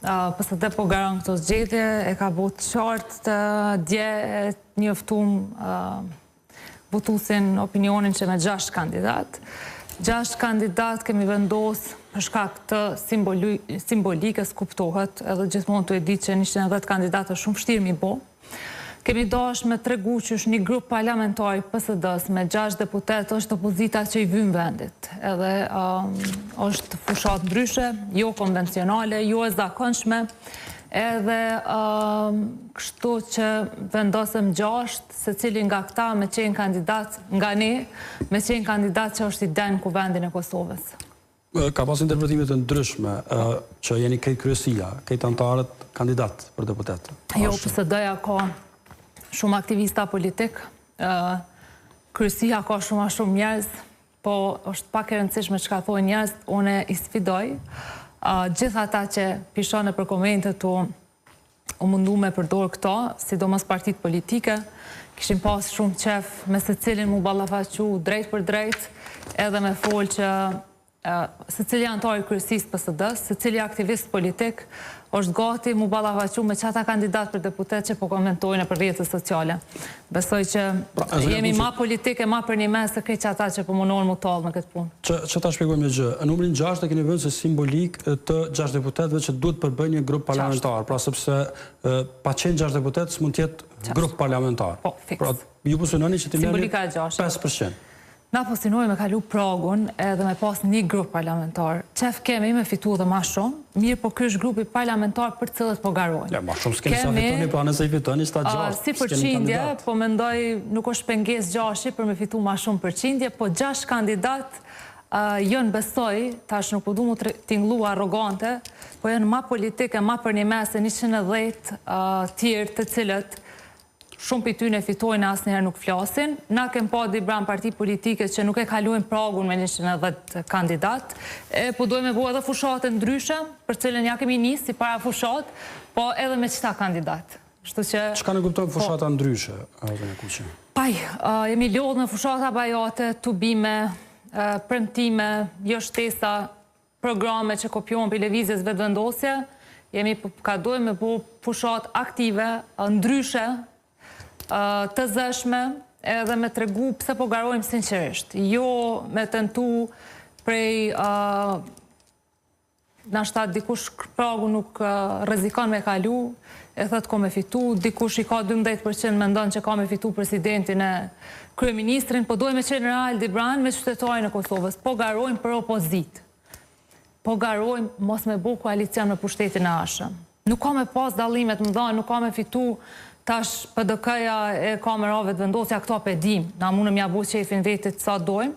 PSD po garon këto zgjedhje, e ka bot qartë të dje njoftum votuesin opinionin që me 6 kandidat. 6 kandidat kemi vendos për shkak të simbolikës kuptohet, edhe gjithmonë të e ditë që 110 kandidatë është shumë vështirë mi bo. Kemi dash me tregu që është një grup parlamentar i PSD-s me 6 deputet është opozita që i vyn vendit. Edhe është fushat ndryshe, jo konvencionale, jo e zakonshme, edhe kështu që vendosëm 6, se cilin nga këta me qenë kandidat nga ne, me qenë kandidat që është i den ku vendin e Kosovës. Ka pas interpretimet të ndryshme që jeni këtë kryesia, këtë antarët kandidat për deputet? Jo, PSD-ja ka shumë aktivista politik, kryesia ka shumë njerëz, po është pak e rëndësishme që ka thoi njerëz, une i sfidoj. Gjitha ta që pishone për komentet u mundu me përdor këto, sidomos partit politike, kishim pas shumë qef me se cilin mu ballafaqu drejt për drejt, edhe me fol që se cili antari kryesis PSD-s, se cili aktivist politik, është gati mu ballafaqu me qata kandidat për deputet që po komentojnë për rrjetet sociale. Besoj që jemi ma politike, ma për një mes se këtë qata që po mundohen mu tallë në këtë punë. Që ta shpjegojmë një gjë, numrin 6 e keni vënë se simbolik të 6 deputetëve që duhet përbëjnë një grup parlamentar, pra sepse pa qenë 6 deputet s'mund tjetë grup parlamentar. Po, fiks. Pra ju posynoni që ti merrni 5%. Na posynojmë me kalu pragun edhe me pas një grup parlamentar. Qef kemi me fitu dhe ma shumë, mirë po kysh grupi parlamentar për cilët po garojnë. Ja, ma shumë s'keni sa fitoni, pra nëse i fitoni, s'ta 6, si përqindje, po mendoj nuk është penges 6 për me fitu ma shumë përqindje, po 6 kandidat jënë besoj, tash nuk po du mu t'inglu arrogante, po jënë ma politike, ma për një mes e 110 tjerë të cilët shumë për ty në fitojnë asë njëherë nuk flasin. Na kem pa dibran parti politike që nuk e kaluin pragun me 110 kandidat. Po dojmë e bo edhe fushatën ndryshe, për cilën ja kemi njës si para fushat, po edhe me qëta kandidat. Çka në kuptojmë fushata ndryshe? Paj, jemi lodhë me fushata bajate, tubime, premtime, jo shtesa, programe që kopiohen për levizjes vetëvendosje. Jemi ka dojmë e bo fushat aktive, ndryshe, të zëshme edhe me tregu pse po garojmë sinqerisht. Jo me tentu prej nashtat dikush pragu nuk rrezikon me kalu, e thët ko me fitu, dikush i ka 12% mendon që ka me fitu presidentin e kryeministrin, po dojmë qenë real dibran me qytetarën e Kosovës. Po garojmë për opozit. Po garojmë mos me bu koalicion me pushtetin e ashëm. Nuk ka me pas dallimet më dhanë, nuk ka me fitu tash PDK-ja e kamerave të vendosja këto pedim, na munëm ja bu qefin vetit sa dojmë,